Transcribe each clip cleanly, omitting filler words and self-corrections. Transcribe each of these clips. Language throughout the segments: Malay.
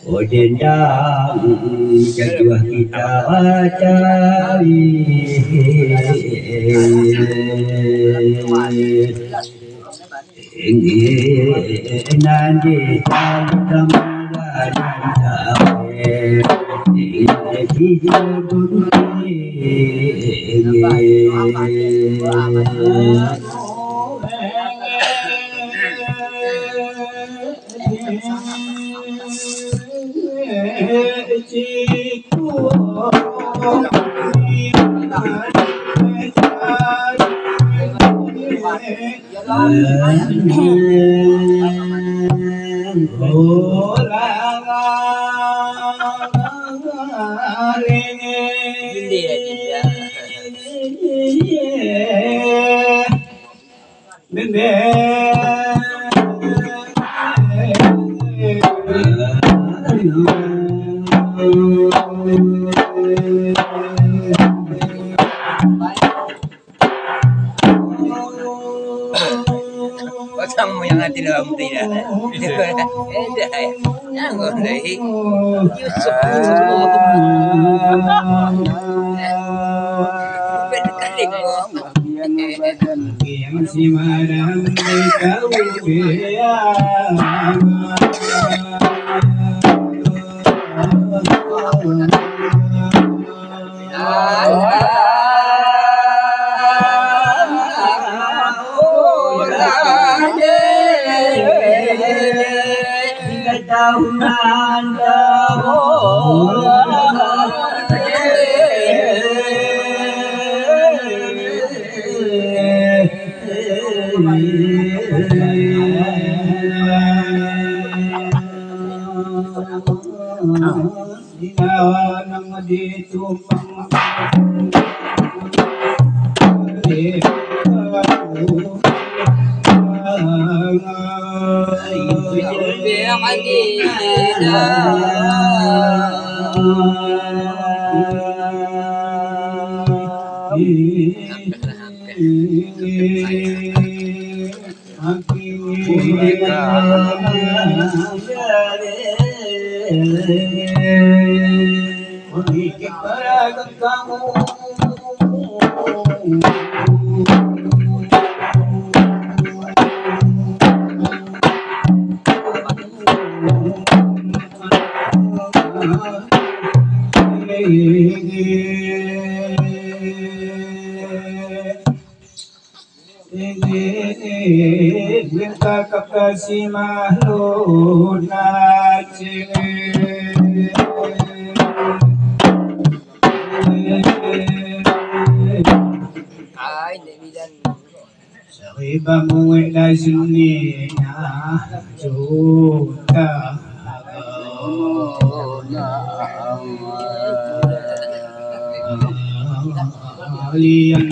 Odendang jaga kita cari ingin nanti dalam Kamu yang hati dalam tidak, jangan deh. Yusuf, berkali kok. Yang si madam kau si makhluk nacing ay lebidan sariba muwe la sunni na juta aliyan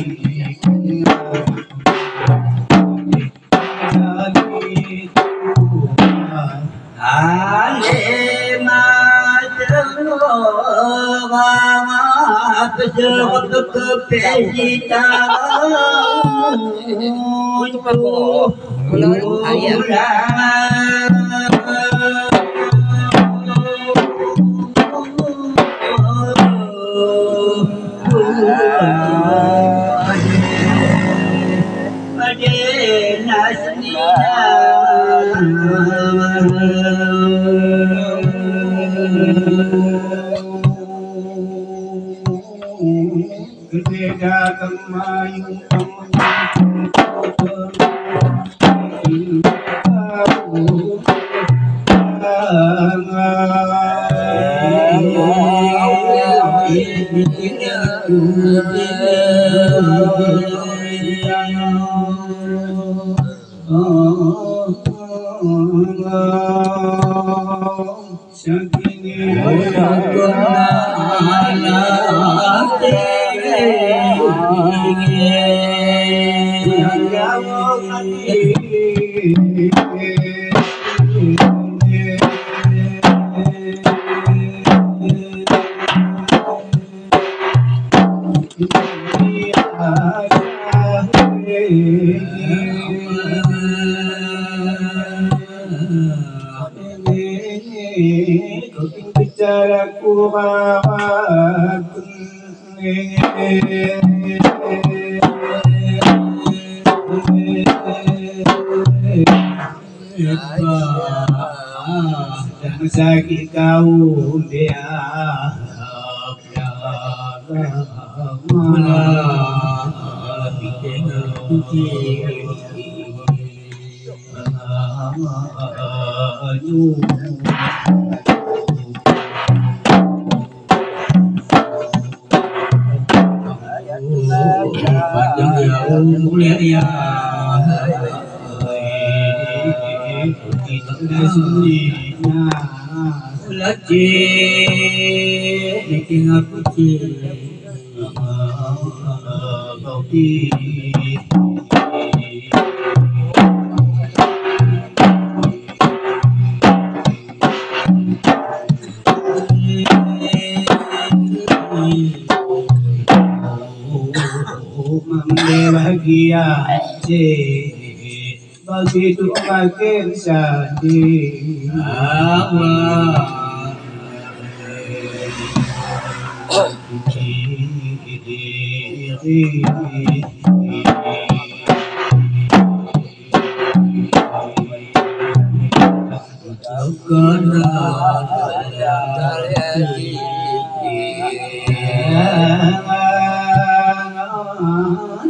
bicara kuat dan sakit kau dia mulia ya kita sunyinya lagi bikin aku kopi bahagia begitu makin sedih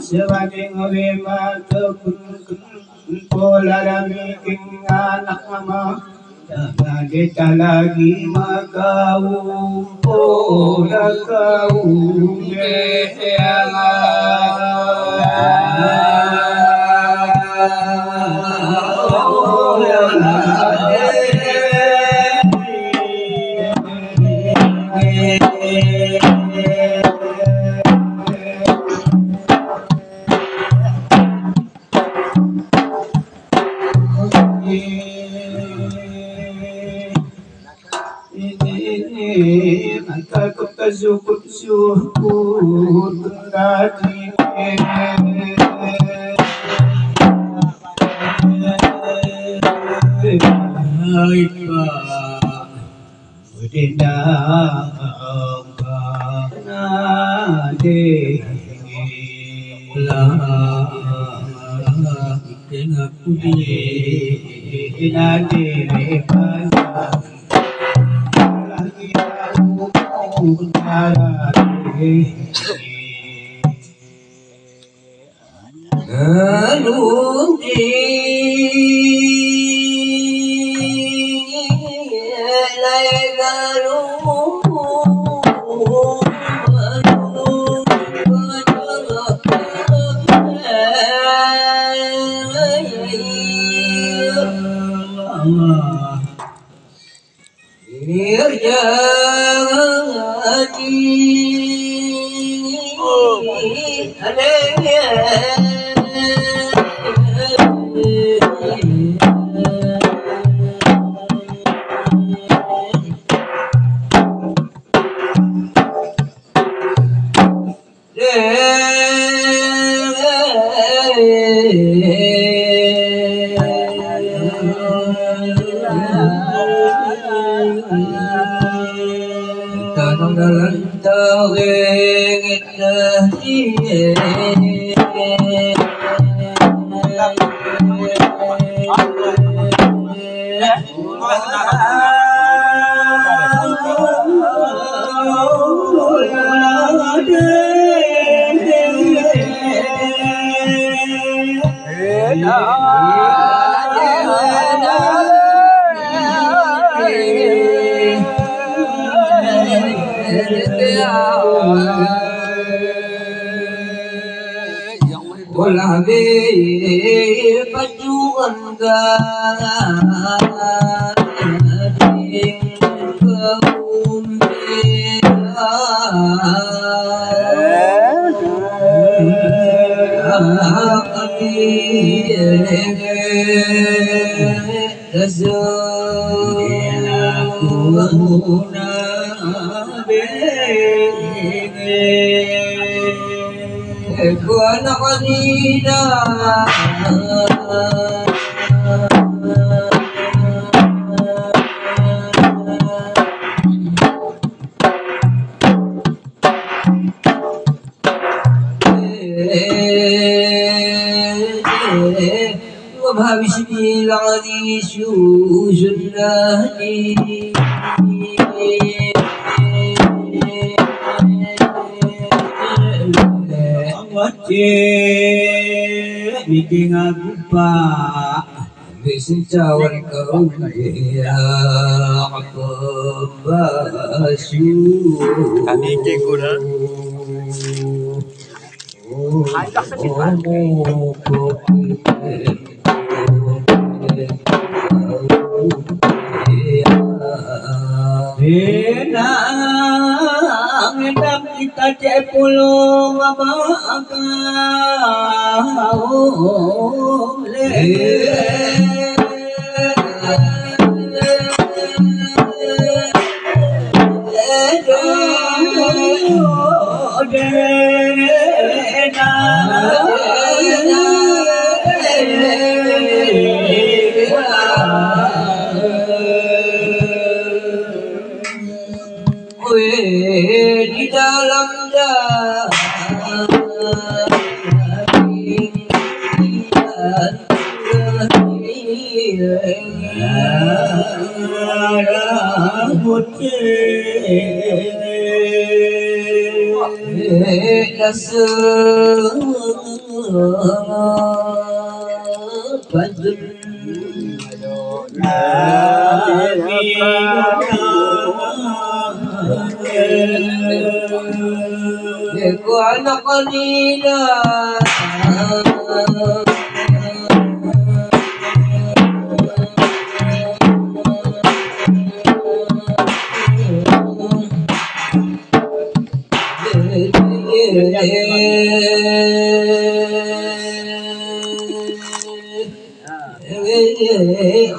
sebagai ngewema pola damiking anak mama jangan kita lagi makau pola kau syukur tadi perjuangan bikin aku pak cawan kau ya aku basu Kami kekuna. Hendak kita cek pulung apa di dalam Aku anak kanina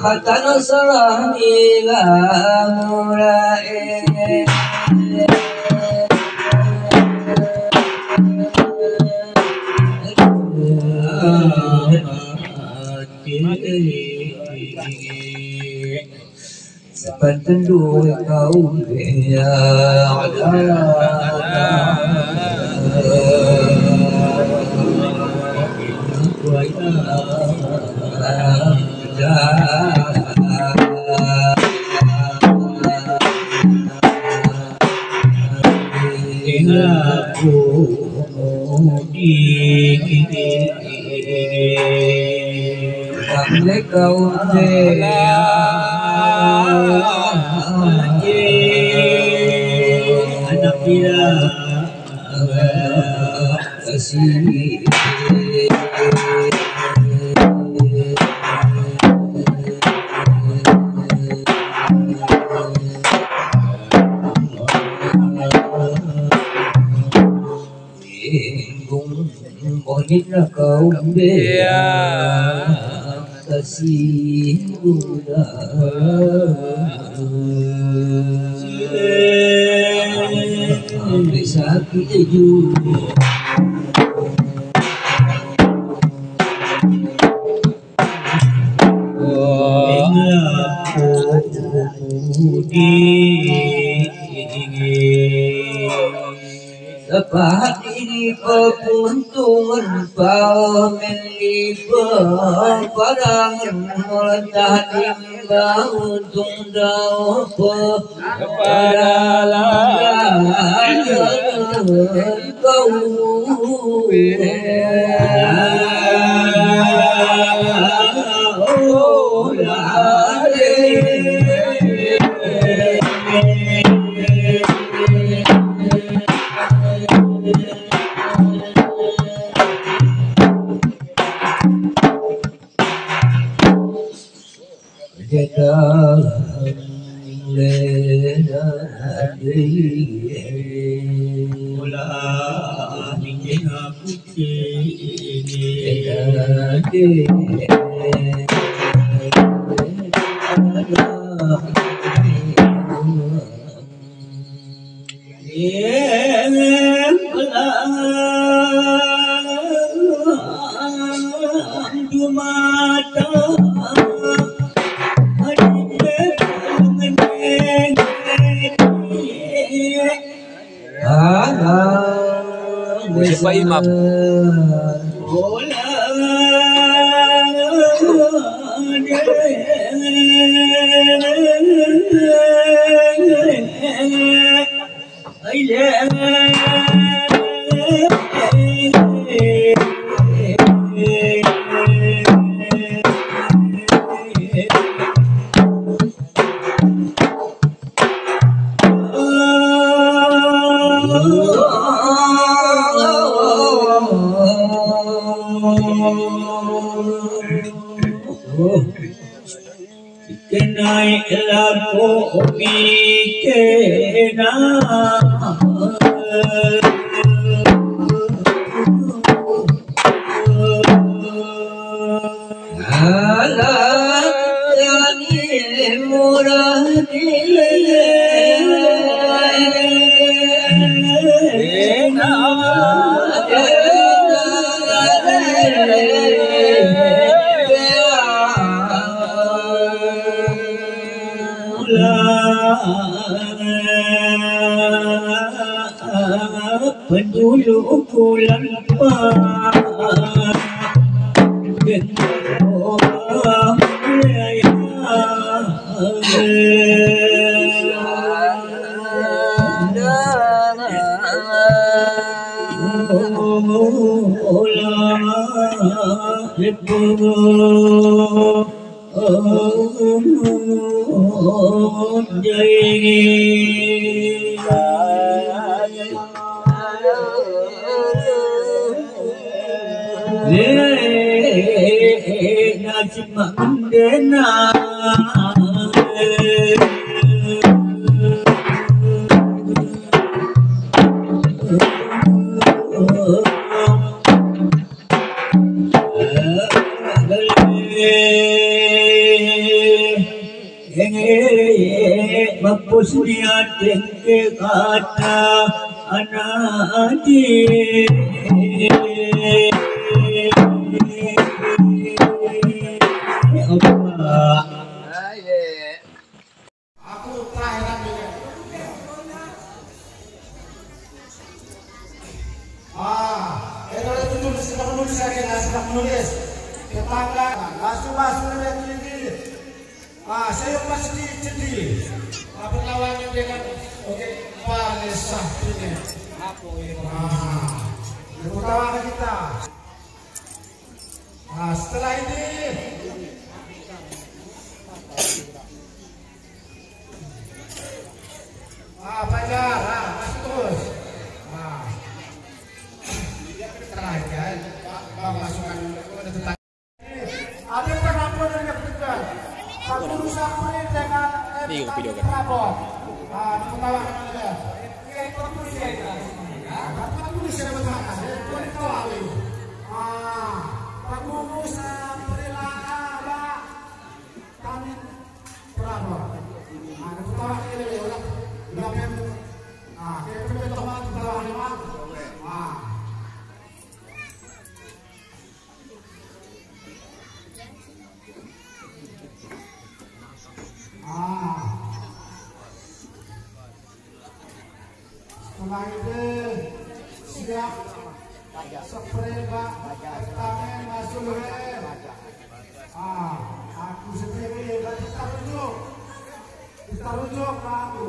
kata salah bila mulai Sepantendu kau ya kau anak dia kasih bonitlah kau bea kasih sampai sakit juga Lepas diri keuntungan pemilipan padangan meletak timbang untung daun kepada kau Pak Imam. Kenai laku mikena pendulu pulang dengan orang raya nasib mandena mampus niat ke kata anadi menulis tetangga langsung ini saya pasti jadi berlawannya dengan oke paling sahnya pertama kita setelah ini Fajar masih terus terakhir masukkan ada penampilan yang berbeda satu rusak ini dengan video kan ketawa saja ini produksi ya produksi yang berbahasa ini kawali bagus perilaku kami berapa ketawa ini ulang ulang kita teman ketawa lima setelah itu siap spray bak tangan masuk leher aku sendiri kita rujuk ke aku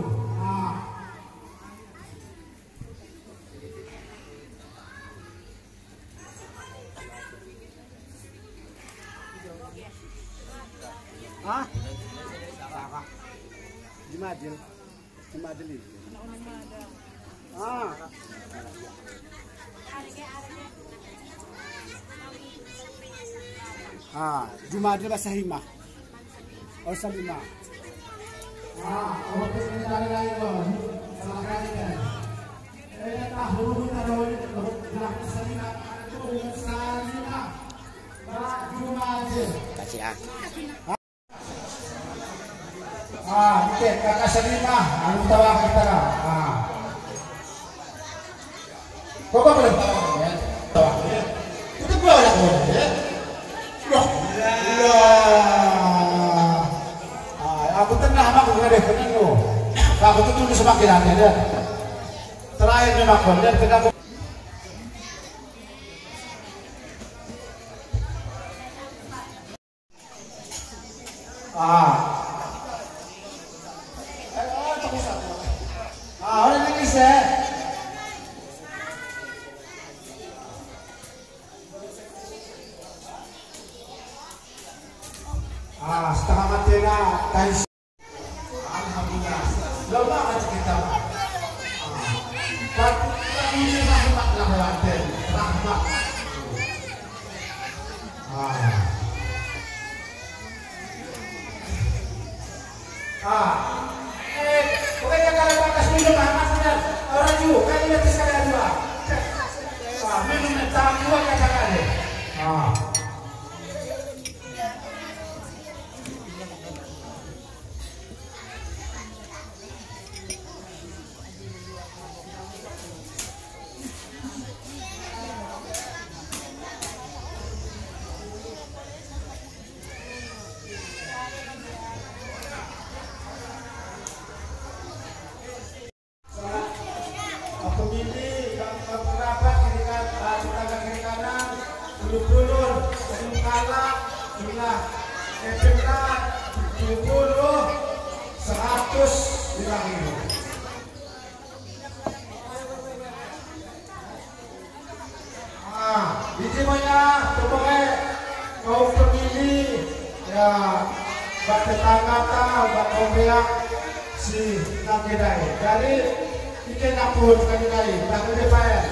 Jumadil itu. Jumadil bahasa Himah. Oh Salimah. Oke kita lagi loh. Salah kali kan. Tahu taruh gerak Salimah itu Salimah. Makasih ah. Oke, kakak Selima, anu tawa kita lah. Kok boleh tawa ya? Tawa ya. Itu boleh ya. Loh. Aku tenang mak nggak ada penuh. Aku tuh tulis semakin aneh ya. Terakhir memang konten kita. Orang Indonesia. Setengah mati na kain. Alhamdulillah. Lama aja kita. Ini rahmat lah laten, rahmat. Pokoknya kalau bakas minum maksudnya orang juga kan ini sekali dua. Minum tak dua kata-kata. Pemilih, kerabat kiri kanan, tetangga kiri kanan, dulur-dulur, belum kalah, jumlah SMK 70, 100 dibangun. Ini semuanya pokoknya kaum pemilih ya, bak tetangga tahu, bak kombeak si Nakedai dari ikan dapur kami dari DPR.